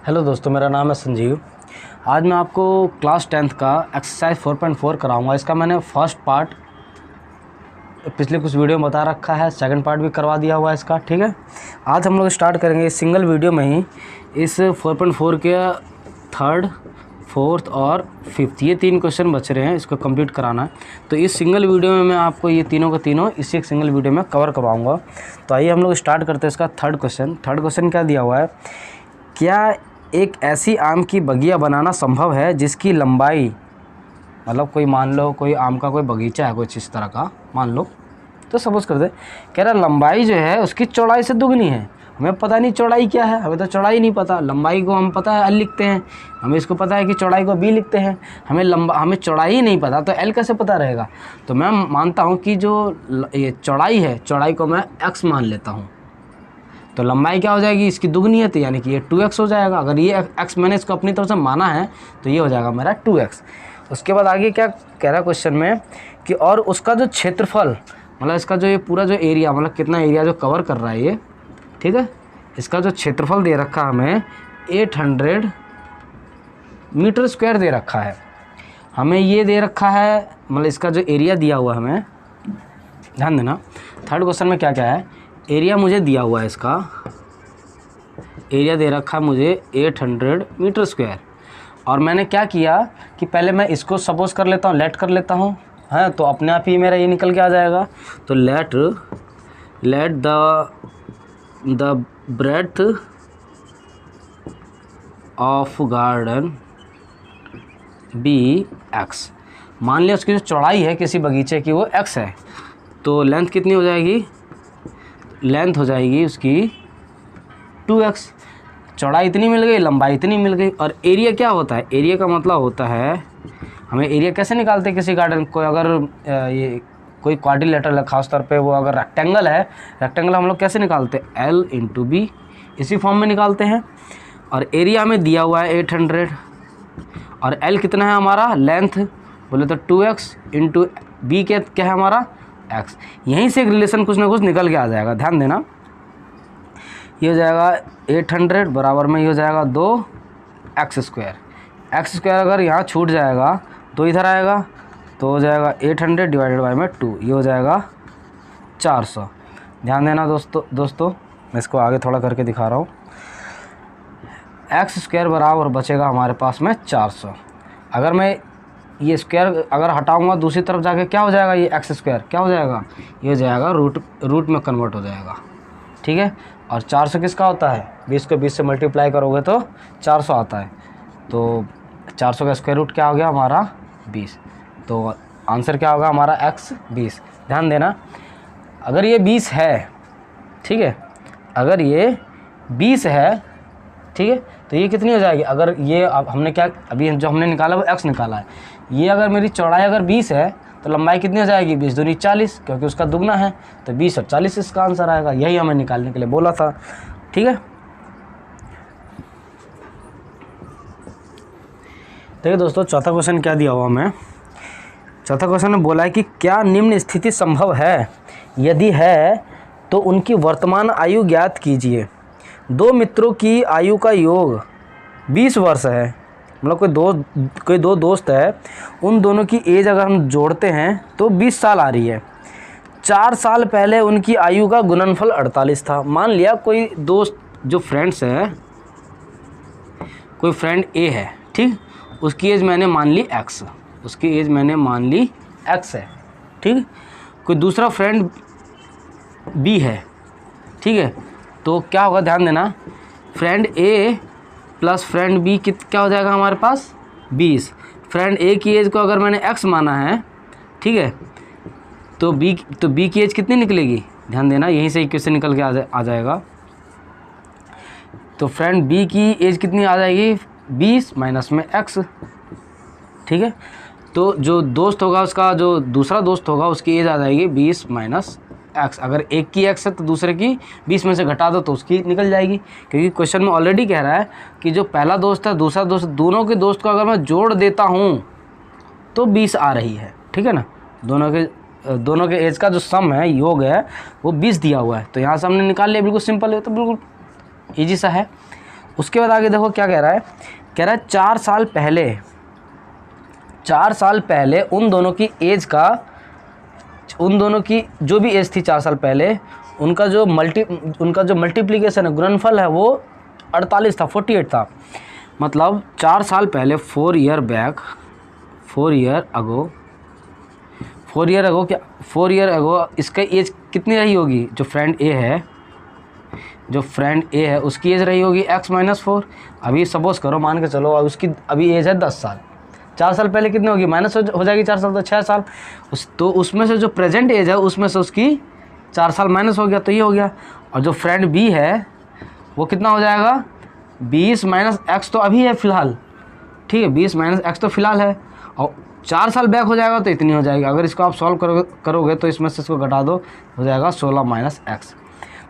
Hello दोस्तों, मेरा नाम है संजीव। आज मैं आपको क्लास 10th का एक्सरसाइज 4.4 कराऊंगा। इसका मैंने फर्स्ट पार्ट पिछले कुछ वीडियो में बता रखा है, सेकंड पार्ट भी करवा दिया हुआ है इसका। ठीक है, आज हम लोग स्टार्ट करेंगे इस सिंगल वीडियो में ही इस 4.4 के थर्ड, फोर्थ और फिफ्थ, ये 3 क्वेश्चन बच रहे हैं, इसको कंप्लीट कराना है। तो इस सिंगल वीडियो में मैं आपको ये तीनों के तीनों इसी एक सिंगल वीडियो में कवर करवाऊँगा। तो आइए हम लोग स्टार्ट करते हैं इसका थर्ड क्वेश्चन क्या दिया हुआ है, क्या एक ऐसी आम की बगिया बनाना संभव है जिसकी लंबाई, मतलब कोई मान लो कोई आम का कोई बगीचा है कुछ इस तरह का मान लो, तो सपोज कर दे, कह रहा लंबाई जो है उसकी चौड़ाई से दुगनी है। हमें पता नहीं चौड़ाई क्या है, हमें तो चौड़ाई नहीं पता। लंबाई को हम पता है एल लिखते हैं, हमें इसको पता है कि चौड़ाई को बी लिखते हैं। हमें चौड़ाई ही नहीं पता तो एल कैसे पता रहेगा। तो मैं मानता हूँ कि जो ये चौड़ाई है, चौड़ाई को मैं एक्स मान लेता हूँ। तो लंबाई क्या हो जाएगी, इसकी दुगनी है, तो यानी कि ये 2x हो जाएगा। अगर ये x मैंने इसको अपनी तरफ से माना है तो ये हो जाएगा मेरा 2x। उसके बाद आगे क्या कह रहा है क्वेश्चन में कि और उसका जो क्षेत्रफल, मतलब इसका जो ये पूरा जो एरिया, मतलब कितना एरिया जो कवर कर रहा है ये, ठीक है, इसका जो क्षेत्रफल दे रखा है हमें 800 मीटर स्क्वायर दे रखा है। हमें ये दे रखा है, मतलब इसका जो एरिया दिया हुआ है हमें, ध्यान देना थर्ड क्वेश्चन में क्या क्या है। एरिया मुझे दिया हुआ है, इसका एरिया दे रखा है मुझे 800 मीटर स्क्वायर। और मैंने क्या किया कि पहले मैं इसको सपोज कर लेता हूँ, लेट कर लेता हूँ, है तो अपने आप ही मेरा ये निकल के आ जाएगा। तो let the breadth of garden be X. मान लिया उसकी जो चौड़ाई है किसी बगीचे की वो x है, तो लेंथ कितनी हो जाएगी, लेंथ हो जाएगी उसकी 2x। चौड़ाई इतनी मिल गई, लंबाई इतनी मिल गई। और एरिया क्या होता है, एरिया का मतलब होता है, हमें एरिया कैसे निकालते हैं किसी गार्डन को, अगर ये कोई क्वाड्रिलेटरल है, खास तौर पे वो अगर रेक्टेंगल है, रेक्टेंगल हम लोग कैसे निकालते हैं, L इंटू बी, इसी फॉर्म में निकालते हैं। और एरिया हमें दिया हुआ है 800 और L कितना है हमारा, लेंथ बोले तो 2x इंटू बी क्या है हमारा x। यहीं से एक रिलेशन कुछ ना कुछ निकल के आ जाएगा, ध्यान देना। ये हो जाएगा 800 बराबर में ये हो जाएगा 2x स्क्वायर। एक्स स्क्वायर अगर यहाँ छूट जाएगा तो इधर आएगा, तो हो जाएगा 800 डिवाइडेड बाई में 2, ये हो जाएगा 400। ध्यान देना दोस्तों मैं इसको आगे थोड़ा करके दिखा रहा हूँ। एक्स स्क्वायर बराबर बचेगा हमारे पास में 400। अगर मैं ये स्क्वायर अगर हटाऊंगा दूसरी तरफ जाके क्या हो जाएगा, ये एक्स स्क्वायर क्या हो जाएगा, ये हो जाएगा रूट में कन्वर्ट हो जाएगा। ठीक है, और 400 किसका होता है, 20 को 20 से मल्टीप्लाई करोगे तो 400 आता है। तो 400 का स्क्वायर रूट क्या हो गया हमारा 20। तो आंसर क्या होगा हमारा x 20। ध्यान देना, अगर ये 20 है, ठीक है, अगर ये 20 है, ठीक है, तो ये कितनी हो जाएगी, अगर ये अब हमने क्या अभी जो हमने निकाला वो x निकाला है, ये अगर मेरी चौड़ाई अगर 20 है तो लंबाई कितनी हो जाएगी, 20 दूनी 40, क्योंकि उसका दुगना है, तो 20 और 40 इसका आंसर आएगा। यही हमें निकालने के लिए बोला था। ठीक है, देखिए दोस्तों चौथा क्वेश्चन क्या दिया हुआ हमें। चौथा क्वेश्चन में बोला है कि क्या निम्न स्थिति संभव है, यदि है तो उनकी वर्तमान आयु ज्ञात कीजिए। 2 मित्रों की आयु का योग 20 वर्ष है, मतलब कोई दो दोस्त है, उन दोनों की एज अगर हम जोड़ते हैं तो 20 साल आ रही है। 4 साल पहले उनकी आयु का गुणनफल 48 था। मान लिया कोई दोस्त जो फ्रेंड्स है, कोई फ्रेंड ए है, ठीक, उसकी एज मैंने मान ली x, उसकी एज मैंने मान ली x है, ठीक। कोई दूसरा फ्रेंड बी है, ठीक है, तो क्या होगा, ध्यान देना, फ्रेंड ए प्लस फ्रेंड बी क्या हो जाएगा हमारे पास 20। फ्रेंड ए की एज को अगर मैंने x माना है, ठीक है, तो बी की एज कितनी निकलेगी, ध्यान देना, यहीं से इक्वेशन निकल के आ जाएगा। तो फ्रेंड बी की एज कितनी आ जाएगी 20 माइनस में x, ठीक है। तो जो दोस्त होगा उसका, जो दूसरा दोस्त होगा उसकी एज आ जाएगी 20 माइनस x। अगर एक की x है तो दूसरे की 20 में से घटा दो तो उसकी निकल जाएगी, क्योंकि क्वेश्चन में ऑलरेडी कह रहा है कि जो पहला दोस्त है दूसरा दोस्त, दोनों के दोस्त को अगर मैं जोड़ देता हूँ तो 20 आ रही है, ठीक है ना। दोनों के एज का जो सम है, योग है, वो 20 दिया हुआ है, तो यहाँ से हमने निकाल लिया, बिल्कुल सिंपल है, तो बिल्कुल ईजी सा है। उसके बाद आगे देखो क्या कह रहा है, कह रहा है 4 साल पहले उन दोनों की एज का, उन दोनों की जो भी एज थी 4 साल पहले, उनका जो मल्टीप्लिकेशन है, गुणनफल है, वो 48 था, 48 था। मतलब 4 साल पहले 4 ईयर अगो इसका एज कितनी रही होगी, जो फ्रेंड ए है उसकी एज रही होगी x-4। अभी सपोज करो, मान के चलो उसकी अभी एज है 10 साल, 4 साल पहले कितनी होगी, माइनस हो जाएगी 4 साल, तो 6 साल। तो उसमें से जो प्रेजेंट एज है उसमें से उसकी 4 साल माइनस हो गया, तो ये हो गया। और जो फ्रेंड बी है वो कितना हो जाएगा, 20 माइनस एक्स तो अभी है फ़िलहाल, ठीक है, 20 माइनस एक्स तो फ़िलहाल है, और 4 साल बैक हो जाएगा तो इतनी हो जाएगी। अगर इसको आप सॉल्व करोगे तो इसमें से इसको घटा दो, हो जाएगा 16 माइनस एक्स।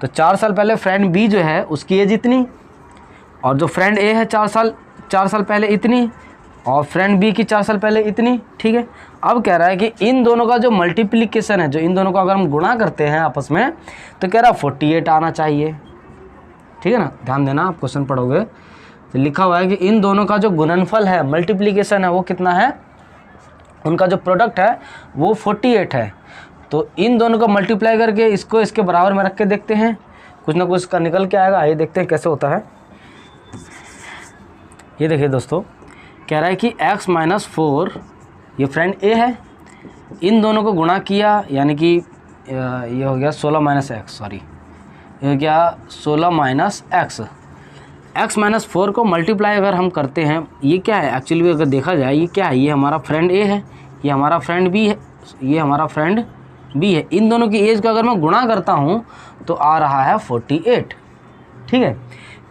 तो 4 साल पहले फ्रेंड बी जो है उसकी एज इतनी, और जो फ्रेंड ए है 4 साल पहले इतनी, और फ्रेंड बी की 4 साल पहले इतनी, ठीक है। अब कह रहा है कि इन दोनों का जो मल्टीप्लिकेशन है, जो इन दोनों को अगर हम गुणा करते हैं आपस में, तो कह रहा है 48 आना चाहिए, ठीक है ना। ध्यान देना, आप क्वेश्चन पढ़ोगे तो लिखा हुआ है कि इन दोनों का जो गुणनफल है, मल्टीप्लिकेशन है, वो कितना है, उनका जो प्रोडक्ट है वो 48 है। तो इन दोनों को मल्टीप्लाई करके इसको इसके बराबर में रख के देखते हैं, कुछ ना कुछ का निकल के आएगा। आइए देखते हैं कैसे होता है। ये देखिए दोस्तों, कह रहा है कि x-4 ये फ्रेंड ए है, इन दोनों को गुणा किया, यानी कि ये हो गया 16 माइनस एक्स, सॉरी ये हो गया 16 माइनस एक्स। x-4 को मल्टीप्लाई अगर हम करते हैं, ये क्या है एक्चुअली अगर देखा जाए, ये क्या है, ये हमारा फ्रेंड ए है, ये हमारा फ्रेंड बी है, ये हमारा फ्रेंड बी है। इन दोनों की एज का अगर मैं गुणा करता हूँ तो आ रहा है 48, ठीक है।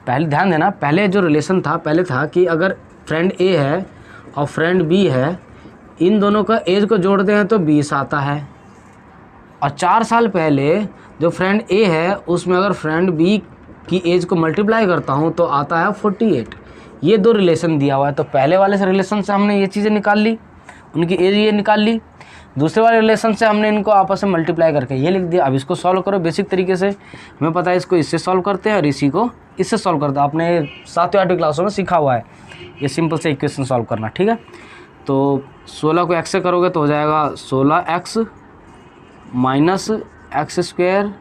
पहले ध्यान देना, पहले जो रिलेशन था, पहले था कि अगर फ्रेंड ए है और फ्रेंड बी है, इन दोनों का एज को जोड़ते हैं तो 20 आता है। और 4 साल पहले जो फ्रेंड ए है उसमें अगर फ्रेंड बी की एज को मल्टीप्लाई करता हूँ तो आता है 48। ये दो रिलेशन दिया हुआ है, तो पहले वाले से रिलेशन से हमने ये चीज़ें निकाल ली, उनकी एज ये निकाल ली। दूसरे वाले रिलेशन से हमने इनको आपस में मल्टीप्लाई करके ये लिख दिया। अब इसको सॉल्व करो बेसिक तरीके से, हमें पता है इसको इससे सॉल्व करते हैं और इसी को इससे सॉल्व करते हैं। आपने 7वीं 8वीं क्लासों में सीखा हुआ है ये सिंपल से इक्वेशन सॉल्व करना, ठीक है। तो 16 को x से करोगे तो हो जाएगा 16x minus X square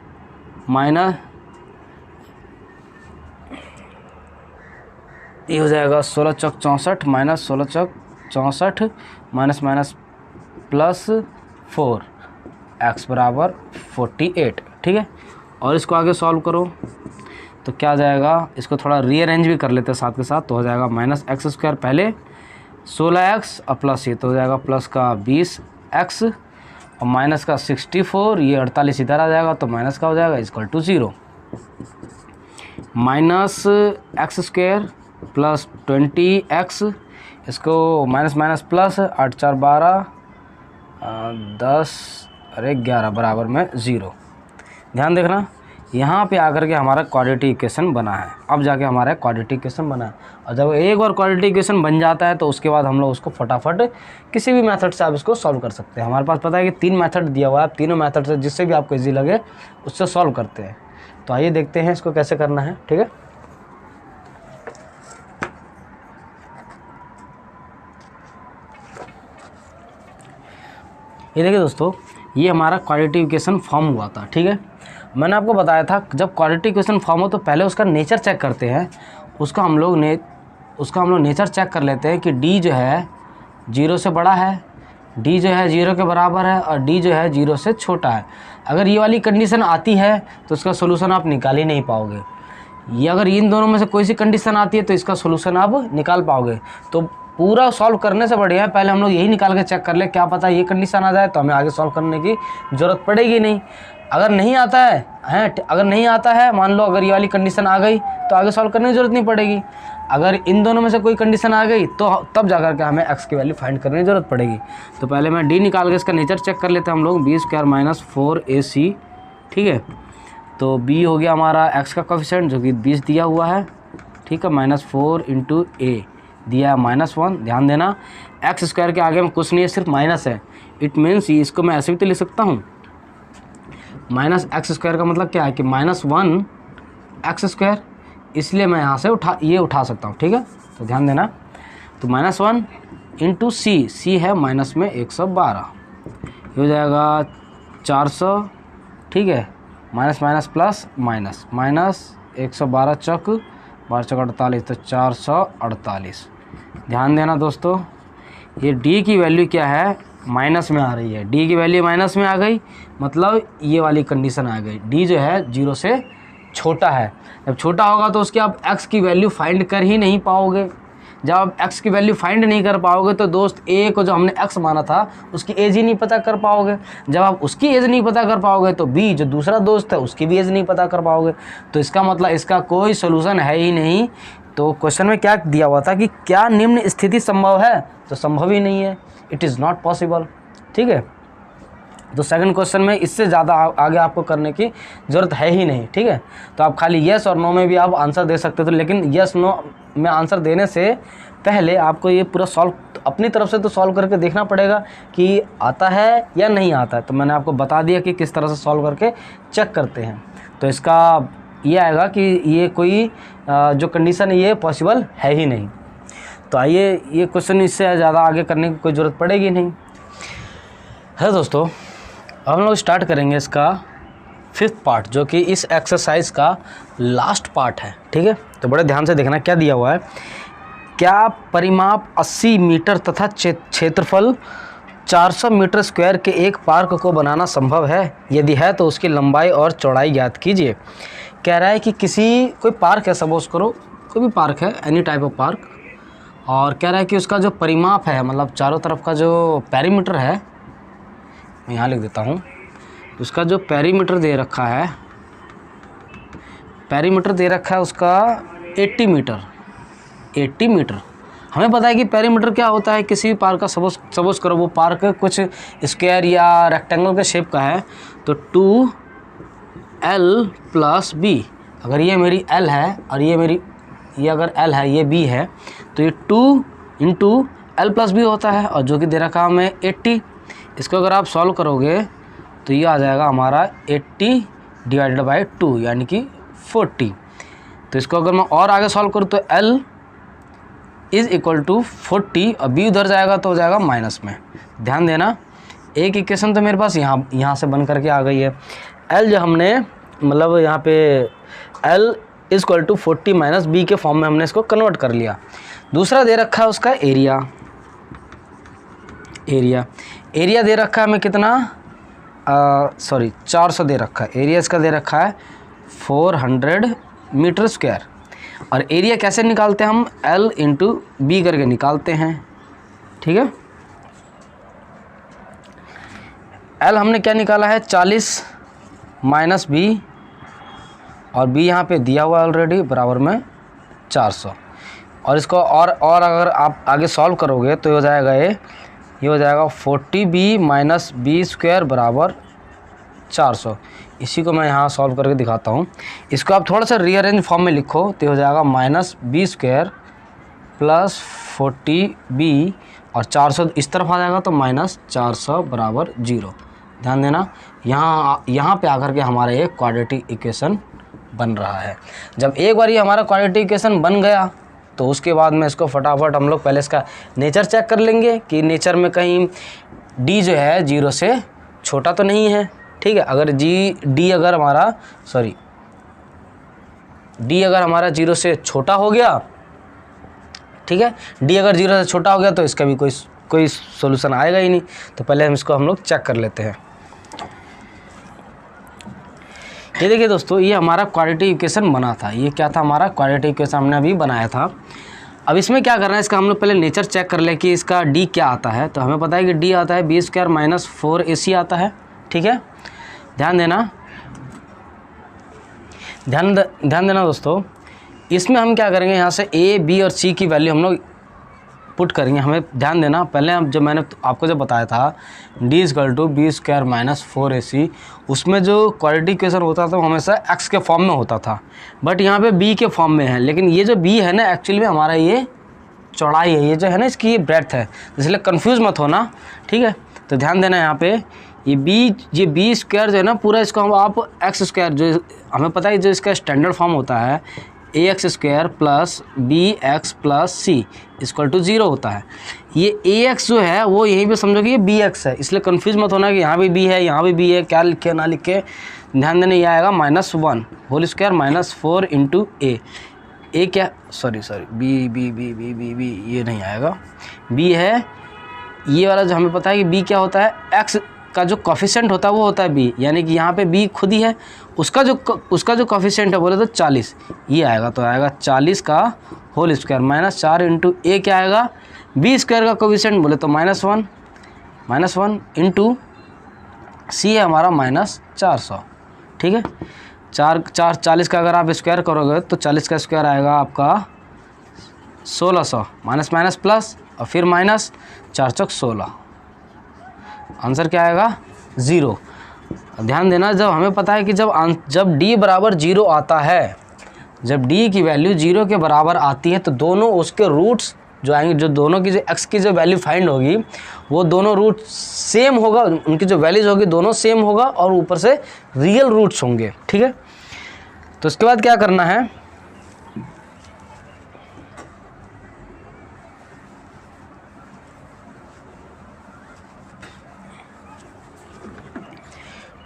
minus ये हो जाएगा 16 चौक 64 माइनस 16 चौक 64 माइनस माइनस प्लस 4 x बराबर 48, ठीक है। और इसको आगे सॉल्व करो तो क्या आ जाएगा, इसको थोड़ा रीअरेंज भी कर लेते हैं साथ के साथ, तो हो जाएगा माइनस एक्स स्क्वायर पहले 16x और प्लस ये तो हो जाएगा प्लस का 20x और माइनस का 64, ये 48 इधर आ जाएगा तो माइनस का हो जाएगा equal to 0। Minus X square plus 20x, इसको माइनस माइनस प्लस 8 4 12 10 अरे 11 बराबर में 0। ध्यान देखना, यहाँ पे आकर के हमारा क्वाड्रेटिक इक्वेशन बना है। अब जाके हमारा क्वाड्रेटिक इक्वेशन बना है, और जब एक बार क्वाड्रेटिक इक्वेशन बन जाता है तो उसके बाद हम लोग उसको फटाफट किसी भी मेथड से आप इसको सॉल्व कर सकते हैं। हमारे पास पता है कि 3 मेथड दिया हुआ है, आप तीनों मेथड से जिससे भी आपको इजी लगे उससे सॉल्व करते हैं। तो आइए देखते हैं इसको कैसे करना है, ठीक है। ये देखिए दोस्तों, ये हमारा क्वाड्रेटिक इक्वेशन फॉर्म हुआ था, ठीक है। मैंने आपको बताया था जब क्वाड्रेटिक इक्वेशन फॉर्म हो तो पहले उसका नेचर चेक करते हैं। उसका हम लोग नेचर चेक कर लेते हैं कि डी जो है 0 से बड़ा है, डी जो है 0 के बराबर है और डी जो है 0 से छोटा है। अगर ये वाली कंडीशन आती है तो इसका सोल्यूशन आप निकाल ही नहीं पाओगे। ये अगर इन दोनों में से कोई सी कंडीशन आती है तो इसका सोल्यूशन आप निकाल पाओगे। तो पूरा सॉल्व करने से बढ़िया है पहले हम लोग यही निकाल के चेक कर ले, क्या पता ये कंडीशन आ जाए तो हमें आगे सॉल्व करने की ज़रूरत पड़ेगी नहीं। अगर नहीं आता है अगर नहीं आता है, मान लो अगर ये वाली कंडीशन आ गई तो आगे सॉल्व करने की ज़रूरत नहीं पड़ेगी। अगर इन दोनों में से कोई कंडीशन आ गई तो तब जाकर के हमें x की वैल्यू फाइंड करने की ज़रूरत पड़ेगी। तो पहले मैं d निकाल के इसका नेचर चेक कर लेते हैं हम लोग, b स्क्वायर माइनस 4ac, ठीक है। तो b हो गया हमारा x का कोफिशिएंट जो कि 20 दिया हुआ है, ठीक है, माइनस 4 इंटू a दिया है -1। ध्यान देना, एक्स स्क्वायर के आगे में कुछ नहीं है, सिर्फ माइनस है। इट मीन्स इसको मैं ऐसे भी तो लिख सकता हूँ, माइनस एक्स स्क्वायर का मतलब क्या है कि -1 एक्स स्क्वायर इसलिए मैं यहाँ से उठा सकता हूँ, ठीक है। तो ध्यान देना, तो -1 इंटू सी है माइनस में 112, ये हो जाएगा 400, ठीक है। माइनस माइनस प्लस माइनस, -112 चौक 12 चौक 48, तो 448। ध्यान देना दोस्तों, ये d की वैल्यू क्या है, माइनस में आ रही है। d की वैल्यू माइनस में आ गई, मतलब ये वाली कंडीशन आ गई, d जो है 0 से छोटा है। जब छोटा होगा तो उसकी आप x की वैल्यू फाइंड कर ही नहीं पाओगे। जब आप x की वैल्यू फाइंड नहीं कर पाओगे तो दोस्त a को जो हमने x माना था उसकी एज ही नहीं पता कर पाओगे। जब आप उसकी एज नहीं पता कर पाओगे तो b जो दूसरा दोस्त है उसकी भी एज नहीं पता कर पाओगे। तो इसका मतलब इसका कोई सोल्यूशन है ही नहीं। तो क्वेश्चन में क्या दिया हुआ था कि क्या निम्न स्थिति संभव है, तो संभव ही नहीं है, इट इज़ नॉट पॉसिबल, ठीक है। तो सेकंड क्वेश्चन में इससे ज़्यादा आगे आपको करने की ज़रूरत है ही नहीं, ठीक है। तो आप खाली येस और नो में भी आप आंसर दे सकते थे, लेकिन येस नो में आंसर देने से पहले आपको ये पूरा सॉल्व अपनी तरफ से तो सॉल्व करके देखना पड़ेगा कि आता है या नहीं आता है। तो मैंने आपको बता दिया कि किस तरह से सॉल्व करके चेक करते हैं। तो इसका ये आएगा कि ये कोई जो कंडीशन है ये पॉसिबल है ही नहीं। तो आइए, ये क्वेश्चन इससे ज़्यादा आगे करने की कोई ज़रूरत पड़ेगी नहीं है दोस्तों। अब हम लोग स्टार्ट करेंगे इसका 5th पार्ट, जो कि इस एक्सरसाइज का लास्ट पार्ट है, ठीक है। तो बड़े ध्यान से देखना क्या दिया हुआ है। क्या परिमाप 80 मीटर तथा क्षेत्रफल 400 मीटर स्क्वायर के एक पार्क को बनाना संभव है? यदि है तो उसकी लंबाई और चौड़ाई ज्ञात कीजिए। कह रहा है कि कोई पार्क है, सपोज करो कोई भी पार्क है, एनी टाइप ऑफ पार्क, और कह रहा है कि उसका जो परिमाप है, मतलब चारों तरफ का जो पेरीमीटर है, मैं यहाँ लिख देता हूँ, उसका जो पेरीमीटर दे रखा है, उसका 80 मीटर। हमें पता है कि पेरीमीटर क्या होता है किसी भी पार्क का। सपोज करो वो पार्क कुछ स्क्वायर या रेक्टेंगल के शेप का है, तो 2l + b, अगर ये मेरी l है और ये अगर l है, ये b है, तो ये 2 × l + b होता है, और जो कि दे रखा हमें 80। इसको अगर आप सॉल्व करोगे तो ये आ जाएगा हमारा 80 / 2 यानी कि 40। तो इसको अगर मैं और आगे सॉल्व करूँ तो l = 40 और b उधर जाएगा तो हो जाएगा माइनस में। ध्यान देना, एक इक्वेशन तो मेरे पास यहाँ से बन करके आ गई है। l जो हमने मतलब यहाँ पे l = 40 - b के फॉर्म में हमने इसको कन्वर्ट कर लिया। दूसरा दे रखा है उसका एरिया दे रखा है हमें कितना, 400 दे रखा है। एरिया इसका दे रखा है 400 मीटर स्क्वायर। और एरिया कैसे निकालते हैं हम, l × b करके निकालते हैं, ठीक है। l हमने क्या निकाला है 40 - b, और b यहाँ पे दिया हुआ ऑलरेडी बराबर में 400। और इसको और अगर आप आगे सॉल्व करोगे तो हो जाएगा ये हो जाएगा 40b - b² बराबर 400। इसी को मैं यहाँ सॉल्व करके दिखाता हूँ। इसको आप थोड़ा सा रीअरेंज फॉर्म में लिखो तो हो जाएगा -b² + 40b, और 400 इस तरफ आ जाएगा तो -400 बराबर 0। ध्यान देना, यहाँ पे आकर के हमारा ये क्वाड्रेटिक इक्वेशन बन रहा है। जब एक बार ये हमारा क्वाड्रेटिक इक्वेशन बन गया तो उसके बाद में इसको फटाफट हम लोग पहले इसका नेचर चेक कर लेंगे कि नेचर में कहीं d जो है 0 से छोटा तो नहीं है, ठीक है। अगर d अगर हमारा 0 से छोटा हो गया, ठीक है, d अगर 0 से छोटा हो गया तो इसका भी कोई सोल्यूशन आएगा ही नहीं। तो पहले हम लोग चेक कर लेते हैं। ये देखिए दोस्तों, ये हमारा क्वाड्रेटिक इक्वेशन बना था। ये क्या था, हमारा क्वाड्रेटिक इक्वेशन हमने अभी बनाया था। अब इसमें क्या करना है, इसका हम लोग पहले नेचर चेक कर ले कि इसका d क्या आता है। तो हमें पता है कि d आता है b² - 4ac आता है, ठीक है। ध्यान देना दोस्तों, इसमें हम क्या करेंगे, यहाँ से a, b और c की वैल्यू हम लोग पुट करेंगे। हमें ध्यान देना, पहले जब मैंने आपको जब बताया था d = b² - 4ac, उसमें जो क्वाड्रेटिक इक्वेशन होता था वो हमेशा x के फॉर्म में होता था, बट यहाँ पे b के फॉर्म में है। लेकिन ये जो b है ना, एक्चुअली में हमारा ये चौड़ाई है, ये जो है ना इसकी ये ब्रेड्थ है, इसलिए कंफ्यूज मत होना, ठीक है। तो ध्यान देना, यहाँ पे ये b² जो है ना पूरा, इसको हम आप x² जो हमें पता है जो इसका स्टैंडर्ड फॉर्म होता है A X square plus B X plus C equal to 0 होता है। ये ए एक्स जो है वो यहीं पे समझो कि ये बी एक्स है, इसलिए कन्फ्यूज मत होना कि यहाँ भी बी है यहाँ भी बी है, क्या लिखे ना लिखे, ध्यान देने। ये आएगा -1 होल स्क्वायर -4 इंटू ए क्या sorry B B B B B B ये नहीं आएगा, बी है ये वाला जो हमें पता है कि बी क्या होता है, एक्स का जो कोफिशिएंट होता है वो होता है बी, यानी कि यहाँ पे बी खुद ही है, उसका जो कोफिशिएंट है बोले तो 40, ये आएगा तो आएगा 40 का होल स्क्वायर -4 इंटू ए क्या आएगा बी स्क्वायर का कोफिशिएंट बोले तो -1 इंटू सी है हमारा -400। ठीक है, 40 का अगर आप स्क्वायर करोगे तो 40 का स्क्वायर आएगा आपका 1600, माइनस प्लस और फिर माइनस 4 चौक 16, आंसर क्या आएगा 0। ध्यान देना, जब हमें पता है कि जब d बराबर 0 आता है, जब d की वैल्यू 0 के बराबर आती है तो दोनों उसके रूट्स जो आएंगे, जो दोनों की जो x की जो वैल्यू फाइंड होगी वो दोनों रूट सेम होगा, उनकी जो वैल्यूज होगी दोनों सेम होगा और ऊपर से रियल रूट्स होंगे। ठीक है, तो उसके बाद क्या करना है,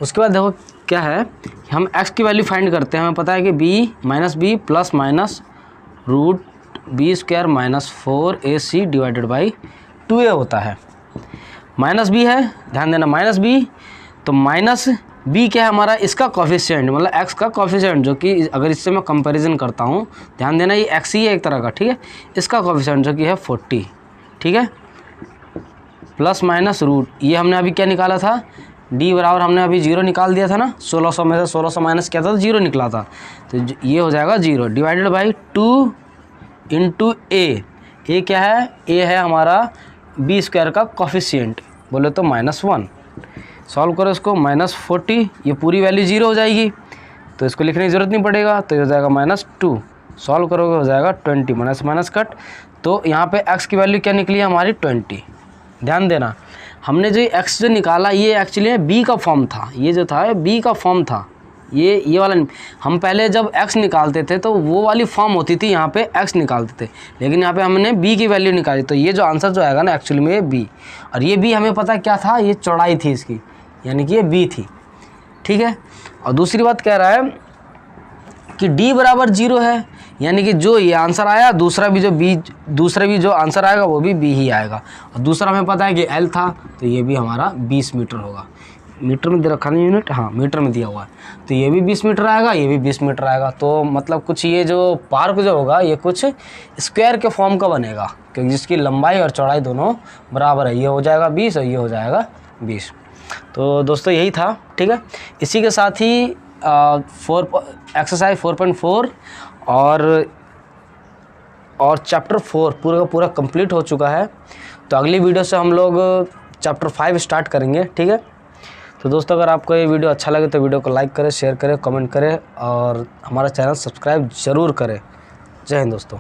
उसके बाद देखो क्या है, हम x की वैल्यू फाइंड करते हैं। हमें पता है कि b plus minus root B square -4ac divided by 2a होता है। माइनस b है, ध्यान देना -b, तो -b क्या है हमारा, इसका कोफिशिएंट मतलब x का कोफिशिएंट, जो कि अगर इससे मैं कंपैरिजन करता हूँ, ध्यान देना ये x ही है एक तरह का। ठीक है, इसका कोफिशिएंट जो कि है 40। ठीक है, प्लस माइनस रूट, ये हमने अभी क्या निकाला था, d बराबर हमने अभी 0 निकाल दिया था ना, 1600 में से 1600 माइनस किया था तो 0 निकला था, तो ये हो जाएगा 0 डिवाइडेड बाई 2 इंटू ए क्या है, a है हमारा बी स्क्वायर का कोफिशिएंट बोले तो -1। सॉल्व करो इसको, -40, ये पूरी वैल्यू 0 हो जाएगी तो इसको लिखने की ज़रूरत नहीं पड़ेगा, तो ये हो जाएगा -2। सॉल्व करोगे हो जाएगा 20, माइनस कट, तो यहाँ पे x की वैल्यू क्या निकली है हमारी 20। ध्यान देना, हमने जो x जो निकाला ये एक्चुअली b का फॉर्म था, ये जो था b का फॉर्म था, ये वाला हम पहले जब x निकालते थे तो वो वाली फॉर्म होती थी, यहाँ पे x निकालते थे, लेकिन यहाँ पे हमने b की वैल्यू निकाली, तो ये जो आंसर जो आएगा ना एक्चुअली में ये b, और ये b हमें पता क्या था, ये चौड़ाई थी इसकी, यानी कि ये b थी। ठीक है, और दूसरी बात कह रहा है कि d बराबर 0 है, यानी कि जो ये आंसर आया दूसरा भी जो आंसर आएगा वो भी b ही आएगा, और दूसरा हमें पता है कि l था तो ये भी हमारा 20 मीटर होगा। मीटर में दे रखा नहीं यूनिट, हाँ मीटर में दिया हुआ है, तो ये भी 20 मीटर आएगा, ये भी 20 मीटर आएगा। तो मतलब कुछ ये जो पार्क जो होगा ये कुछ स्क्वायर के फॉर्म का बनेगा, क्योंकि जिसकी लंबाई और चौड़ाई दोनों बराबर है, ये हो जाएगा 20 और ये हो जाएगा 20। तो दोस्तों यही था। ठीक है, इसी के साथ ही एक्सरसाइज 4.4 और चैप्टर 4 पूरा का पूरा कंप्लीट हो चुका है। तो अगली वीडियो से हम लोग चैप्टर 5 स्टार्ट करेंगे। ठीक है, तो दोस्तों अगर आपको ये वीडियो अच्छा लगे तो वीडियो को लाइक करें, शेयर करें, कमेंट करें और हमारा चैनल सब्सक्राइब ज़रूर करें। जय हिंद दोस्तों।